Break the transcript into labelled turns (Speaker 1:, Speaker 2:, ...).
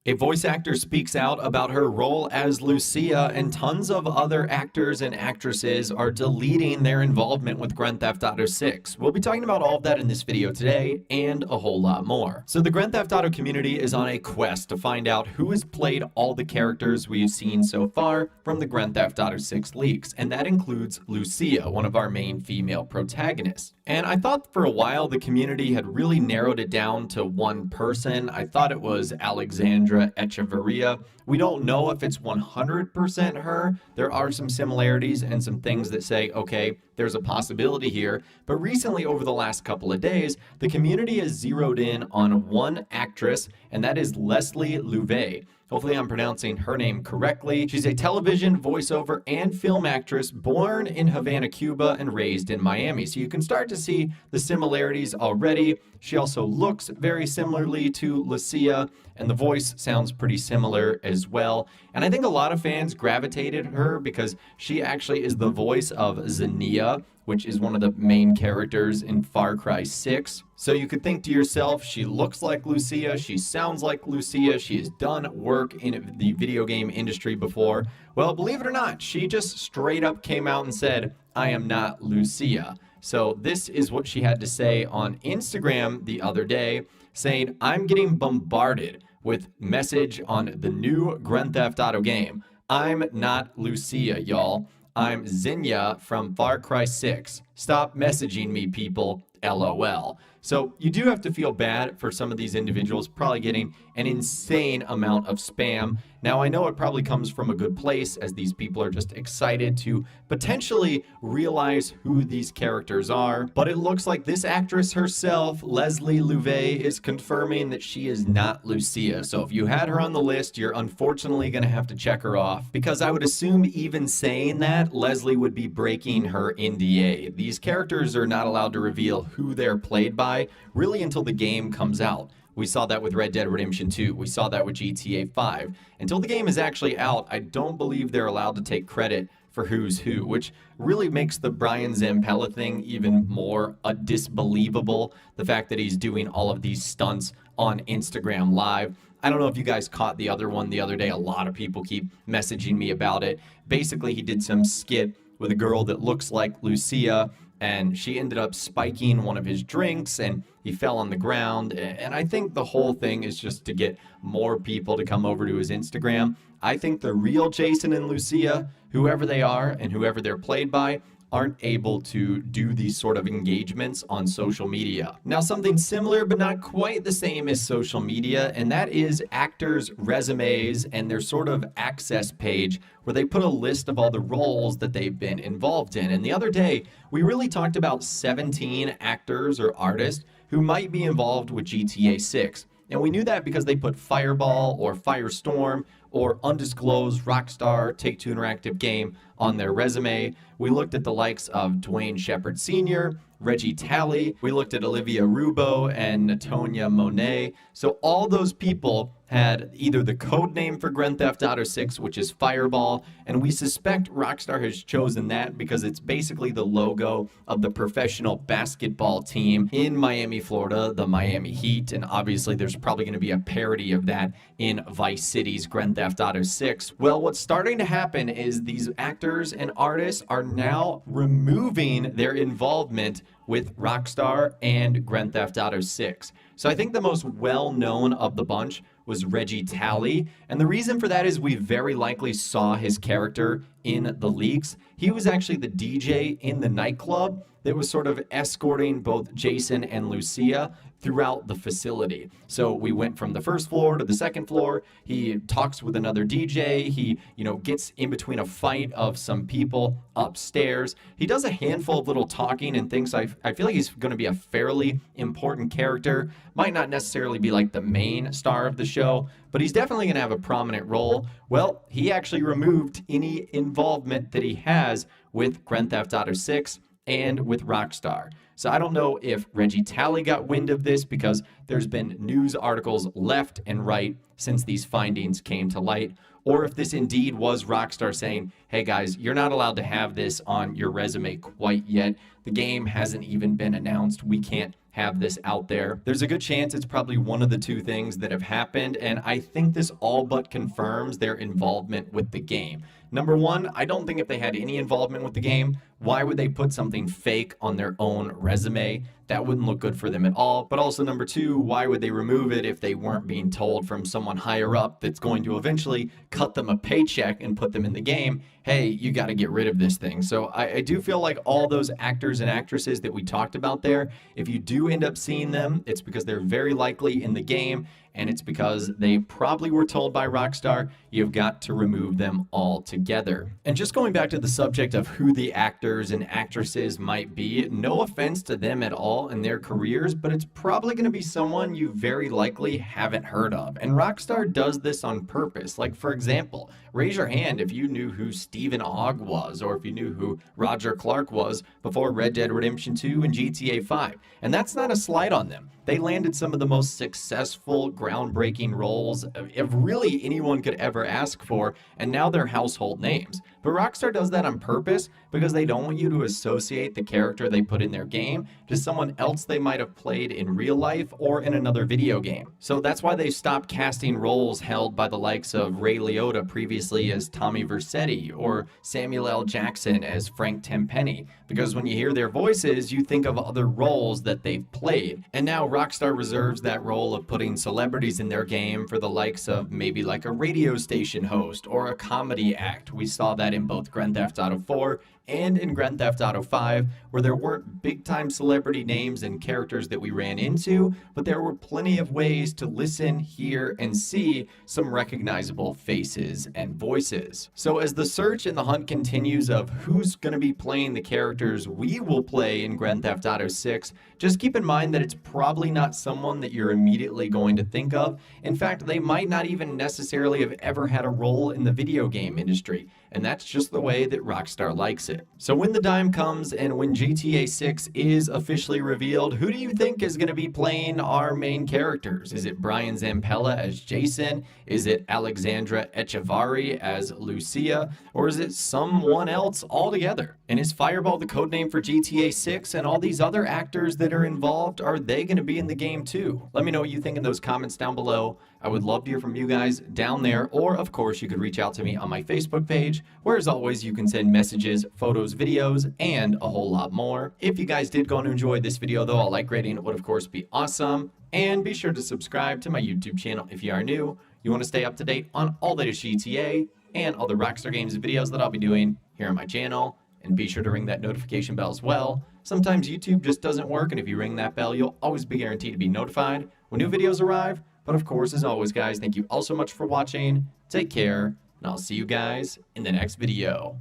Speaker 1: A voice actor speaks out about her role as Lucia, and tons of other actors and actresses are deleting their involvement with Grand Theft Auto 6. We'll be talking about all of that in this video today, and a whole lot more. So the Grand Theft Auto community is on a quest to find out who has played all the characters we've seen so far from the Grand Theft Auto 6 leaks, and that includes Lucia, one of our main female protagonists. And I thought for a while the community had really narrowed it down to one person. I thought it was Alexandra Echeverria. We don't know if it's 100% her. There are some similarities and some things that say, okay, there's a possibility here. But recently, over the last couple of days, the community has zeroed in on one actress, and that is Leslie Louvet. Hopefully I'm pronouncing her name correctly. She's a television, voiceover, and film actress born in Havana, Cuba, and raised in Miami. So you can start to see the similarities already. She also looks very similarly to Lucia, and the voice sounds pretty similar as well. And I think a lot of fans gravitated her because she actually is the voice of Xenia, which is one of the main characters in Far Cry 6. So you could think to yourself, she looks like Lucia, she sounds like Lucia, she has done work in the video game industry before. Well, believe it or not, she just straight up came out and said, I am not Lucia. So this is what she had to say on Instagram the other day, saying, I'm getting bombarded with message on the new Grand Theft Auto game. I'm not Lucia, y'all. I'm Xenia from Far Cry 6. Stop messaging me, people. LOL. So you do have to feel bad for some of these individuals probably getting an insane amount of spam. Now, I know it probably comes from a good place as these people are just excited to potentially realize who these characters are. But it looks like this actress herself, Leslie Louvet, is confirming that she is not Lucia. So if you had her on the list, you're unfortunately going to have to check her off, because I would assume even saying that, Leslie would be breaking her NDA. These characters are not allowed to reveal who they're played by really until the game comes out. We saw that with Red Dead Redemption 2. We saw that with GTA 5. Until the game is actually out, I don't believe they're allowed to take credit for who's who, which really makes the Brian Zampella thing even more disbelievable. The fact that he's doing all of these stunts on Instagram Live. I don't know if you guys caught the other one the other day. A lot of people keep messaging me about it. Basically, he did some skit with a girl that looks like Lucia, and she ended up spiking one of his drinks and he fell on the ground. And I think the whole thing is just to get more people to come over to his Instagram. I think the real Jason and Lucia, whoever they are and whoever they're played by, aren't able to do these sort of engagements on social media. Now, something similar but not quite the same as social media, and that is actors' resumes and their sort of access page where they put a list of all the roles that they've been involved in. And the other day, we really talked about 17 actors or artists who might be involved with GTA 6. And we knew that because they put Fireball or Firestorm or undisclosed Rockstar Take-Two Interactive game on their resume. We looked at the likes of Dwayne Shepard Sr., Reggie Talley. We looked at Olivia Rubo and Natonia Monet. So all those people had either the code name for Grand Theft Auto 6, which is Fireball, and we suspect Rockstar has chosen that because it's basically the logo of the professional basketball team in Miami, Florida, the Miami Heat, and obviously there's probably going to be a parody of that in Vice City's Grand Theft Auto 6. Well, what's starting to happen is these actors and artists are now removing their involvement with Rockstar and Grand Theft Auto 6. So I think the most well-known of the bunch was Reggie Talley, and the reason for that is we very likely saw his character in the leaks. He was actually the DJ in the nightclub that was sort of escorting both Jason and Lucia throughout the facility. So we went from the first floor to the second floor. He talks with another DJ. He, gets in between a fight of some people upstairs. He does a handful of little talking and things. I feel like he's going to be a fairly important character. Might not necessarily be like the main star of the show, but he's definitely going to have a prominent role. Well, he actually removed any involvement that he has with Grand Theft Auto 6 and with Rockstar. So I don't know if Reggie Talley got wind of this because there's been news articles left and right since these findings came to light, or if this indeed was Rockstar saying, hey guys, you're not allowed to have this on your resume quite yet. The game hasn't even been announced. We can't have this out there. There's a good chance it's probably one of the two things that have happened, and I think this all but confirms their involvement with the game. Number one, I don't think if they had any involvement with the game, why would they put something fake on their own resume? That wouldn't look good for them at all. But also number two, why would they remove it if they weren't being told from someone higher up that's going to eventually cut them a paycheck and put them in the game, hey, you got to get rid of this thing. So I do feel like all those actors and actresses that we talked about there, if you do end up seeing them, it's because they're very likely in the game, and it's because they probably were told by Rockstar, you've got to remove them altogether. And just going back to the subject of who the actors and actresses might be, no offense to them at all in their careers, but it's probably going to be someone you very likely haven't heard of. And Rockstar does this on purpose. Like, for example, raise your hand if you knew who Stephen Ogg was, or if you knew who Roger Clark was before Red Dead Redemption 2 and GTA 5. And that's not a slight on them. They landed some of the most successful, groundbreaking roles of really anyone could ever ask for, and now they're household names. But Rockstar does that on purpose because they don't want you to associate the character they put in their game to someone else they might have played in real life or in another video game. So that's why they stopped casting roles held by the likes of Ray Liotta previously as Tommy Vercetti or Samuel L. Jackson as Frank Tenpenny, because when you hear their voices, you think of other roles that they've played. And now Rockstar reserves that role of putting celebrities in their game for the likes of maybe like a radio station host or a comedy act. We saw that in both Grand Theft Auto 4 and in Grand Theft Auto 5, where there weren't big-time celebrity names and characters that we ran into, but there were plenty of ways to listen, hear, and see some recognizable faces and voices. So as the search and the hunt continues of who's going to be playing the characters we will play in Grand Theft Auto 6, just keep in mind that it's probably not someone that you're immediately going to think of. In fact, they might not even necessarily have ever had a role in the video game industry, and that's just the way that Rockstar likes it. So when the dime comes and when GTA 6 is officially revealed, who do you think is going to be playing our main characters? Is it Brian Zampella as Jason? Is it Alexandra Echevarri as Lucia? Or is it someone else altogether? And is Fireball the codename for GTA 6? And all these other actors that are involved, are they going to be in the game too? Let me know what you think in those comments down below. I would love to hear from you guys down there, or of course you could reach out to me on my Facebook page, where as always you can send messages, photos, videos, and a whole lot more. If you guys did go and enjoy this video though, a like rating would of course be awesome. And be sure to subscribe to my YouTube channel if you are new. You want to stay up to date on all that is GTA and all the Rockstar Games videos that I'll be doing here on my channel. And be sure to ring that notification bell as well. Sometimes YouTube just doesn't work, and if you ring that bell, you'll always be guaranteed to be notified when new videos arrive. But of course, as always, guys, thank you all so much for watching. Take care, and I'll see you guys in the next video.